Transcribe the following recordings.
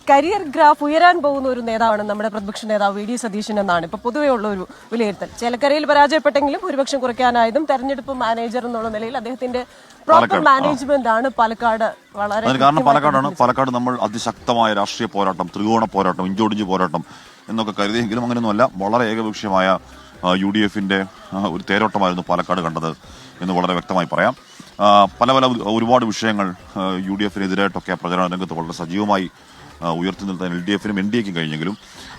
Career graph ഉയരാൻ പോകുന്ന ഒരു നേതാവാണ് നമ്മുടെ പ്രതിപക്ഷ നേതാവ് വി ഡി സതീശൻ എന്നാണ് ഇപ്പൊ പൊതുവെ ഉള്ള ഒരു വിലയിരുത്തൽ. ചേലക്കരയിൽ പരാജയപ്പെട്ടെങ്കിലും ഭൂരിപക്ഷം കുറയ്ക്കാനായതും തെരഞ്ഞെടുപ്പ് മാനേജർ എന്നുള്ള നിലയിൽ അദ്ദേഹത്തിന്റെ പ്രോപ്പർ മാനേജ്മെന്റ് ആണ് പാലക്കാട് വളരെ കാരണം പാലക്കാട് നമ്മൾ അതിശക്തമായ രാഷ്ട്രീയ പോരാട്ടം, ത്രികോണ പോരാട്ടം, ഇഞ്ചോടിഞ്ച് പോരാട്ടം എന്നൊക്കെ കരുതിയെങ്കിലും അങ്ങനെയൊന്നുമല്ല. വളരെ ഏകപക്ഷീയമായ UDFന്റെ ഒരു തേരോട്ടമായിരുന്നു പാലക്കാട് കണ്ടത് എന്ന് വളരെ വ്യക്തമായി പറയാം. പല ഒരുപാട് വിഷയങ്ങൾ UDFനെതിരായിട്ടൊക്കെ പ്രചരണ രംഗത്ത് വളരെ സജീവമായി ഉയർത്തി നിർത്താൻ LDFനും NDAക്കും കഴിഞ്ഞെങ്കിലും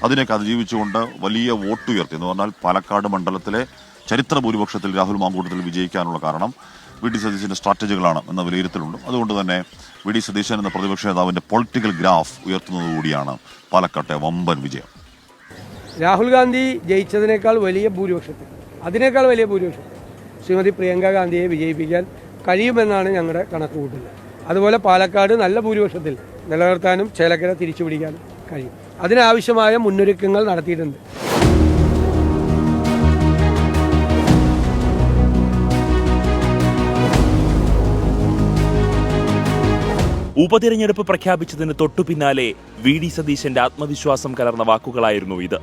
അതിനൊക്കെ അതിജീവിച്ചുകൊണ്ട് വലിയ വോട്ട് ഉയർത്തി എന്ന് പറഞ്ഞാൽ പാലക്കാട് മണ്ഡലത്തിലെ ചരിത്ര ഭൂരിപക്ഷത്തിൽ രാഹുൽ മാങ്കൂട്ടത്തിൽ വിജയിക്കാനുള്ള കാരണം വി ഡി സതീശന്റെ സ്ട്രാറ്റജികളാണ് എന്ന വിലയിരുത്തലുണ്ട്. അതുകൊണ്ട് തന്നെ വി ഡി സതീശൻ എന്ന പ്രതിപക്ഷ നേതാവിന്റെ പൊളിറ്റിക്കൽ ഗ്രാഫ് ഉയർത്തുന്നതുകൂടിയാണ് പാലക്കാട്ടെ വമ്പൻ വിജയം. രാഹുൽ ഗാന്ധി ജയിച്ചതിനേക്കാൾ വലിയ ഭൂരിപക്ഷത്തിൽ ശ്രീമതി പ്രിയങ്ക ഗാന്ധിയെ വിജയിപ്പിക്കാൻ കഴിയുമെന്നാണ് ഞങ്ങളുടെ കണക്കുകൂട്ടൽ. അതുപോലെ പാലക്കാട് നല്ല ഭൂരിപക്ഷത്തിൽ നിലനിർത്താനും ചേലക്കര തിരിച്ചുപിടിക്കാനും കഴിയും. അതിനാവശ്യമായ മുന്നൊരുക്കങ്ങൾ നടത്തിയിട്ടുണ്ട്. ഉപതിരഞ്ഞെടുപ്പ് പ്രഖ്യാപിച്ചതിന് തൊട്ടുപിന്നാലെ വി ഡി സതീശന്റെ ആത്മവിശ്വാസം കലർന്ന വാക്കുകളായിരുന്നു ഇത്.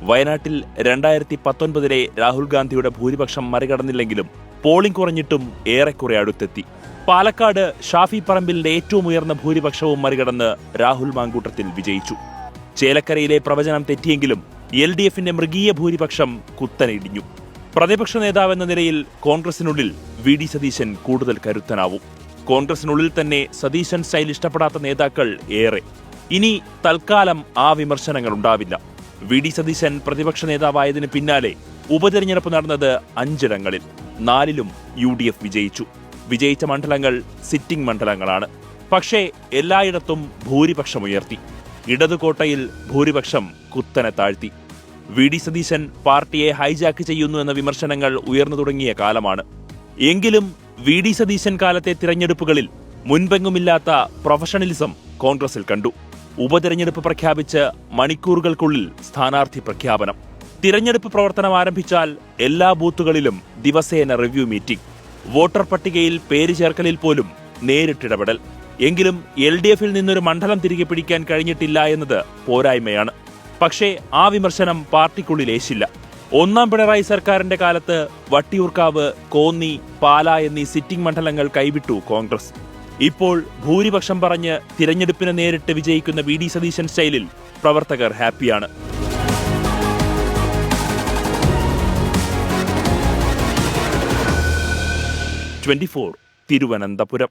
വയനാട്ടിൽ 2019 രാഹുൽ ഗാന്ധിയുടെ ഭൂരിപക്ഷം മറികടന്നില്ലെങ്കിലും പോളിംഗ് കുറഞ്ഞിട്ടും ഏറെക്കുറെ അടുത്തെത്തി. പാലക്കാട് ഷാഫി പറമ്പിലിന്റെ ഏറ്റവും ഉയർന്ന ഭൂരിപക്ഷവും മറികടന്ന് രാഹുൽ മാങ്കൂട്ടത്തിൽ വിജയിച്ചു. ചേലക്കരയിലെ പ്രവചനം തെറ്റിയെങ്കിലും LDFന്റെ മൃഗീയ ഭൂരിപക്ഷം കുത്തനെയിടിഞ്ഞു. പ്രതിപക്ഷ നേതാവെന്ന നിലയിൽ കോൺഗ്രസിനുള്ളിൽ വി ഡി സതീശൻ കൂടുതൽ കരുത്തനാവും. കോൺഗ്രസിനുള്ളിൽ തന്നെ സതീശൻ സ്റ്റൈൽ ഇഷ്ടപ്പെടാത്ത നേതാക്കൾ ഏറെ. ഇനി തൽക്കാലം ആ വിമർശനങ്ങൾ ഉണ്ടാവില്ല. വി ഡി സതീശൻ പ്രതിപക്ഷ നേതാവായതിനു പിന്നാലെ ഉപതെരഞ്ഞെടുപ്പ് നടന്നത് 5 ഇടങ്ങളിൽ. 4ലും UDF വിജയിച്ചു. വിജയിച്ച മണ്ഡലങ്ങൾ സിറ്റിംഗ് മണ്ഡലങ്ങളാണ്. പക്ഷേ എല്ലായിടത്തും ഭൂരിപക്ഷമുയർത്തി. ഇടതുകോട്ടയിൽ ഭൂരിപക്ഷം കുത്തനെ താഴ്ത്തി. വി ഡി സതീശൻ പാർട്ടിയെ ഹൈജാക്ക് ചെയ്യുന്നു എന്ന വിമർശനങ്ങൾ ഉയർന്നു തുടങ്ങിയ കാലമാണ്. എങ്കിലും വി ഡി സതീശൻ കാലത്തെ തിരഞ്ഞെടുപ്പുകളിൽ മുൻപെങ്ങുമില്ലാത്ത പ്രൊഫഷണലിസം കോൺഗ്രസിൽ കണ്ടു. ഉപതെരഞ്ഞെടുപ്പ് പ്രഖ്യാപിച്ച് മണിക്കൂറുകൾക്കുള്ളിൽ സ്ഥാനാർത്ഥി പ്രഖ്യാപനം. തിരഞ്ഞെടുപ്പ് പ്രവർത്തനം ആരംഭിച്ചാൽ എല്ലാ ബൂത്തുകളിലും ദിവസേന റിവ്യൂ മീറ്റിംഗ്. വോട്ടർ പട്ടികയിൽ പേര് ചേർക്കലിൽ പോലും നേരിട്ടിടപെടൽ. എങ്കിലും LDFൽ നിന്നൊരു മണ്ഡലം തിരികെ പിടിക്കാൻ കഴിഞ്ഞിട്ടില്ല എന്നത് പോരായ്മയാണ്. പക്ഷേ ആ വിമർശനം പാർട്ടിക്കുള്ളിൽ ഏശില്ല. 1ാം പിണറായി സർക്കാരിന്റെ കാലത്ത് വട്ടിയൂർക്കാവ്, കോന്നി, പാല എന്നീ സിറ്റിംഗ് മണ്ഡലങ്ങൾ കൈവിട്ടു കോൺഗ്രസ്. ഇപ്പോൾ ഭൂരിപക്ഷം പറഞ്ഞ് തിരഞ്ഞെടുപ്പിന് നേരിട്ട് വിജയിക്കുന്ന വി ഡി സതീശൻ സ്റ്റൈലിൽ പ്രവർത്തകർ ഹാപ്പിയാണ്. 24 തിരുവനന്തപുരം.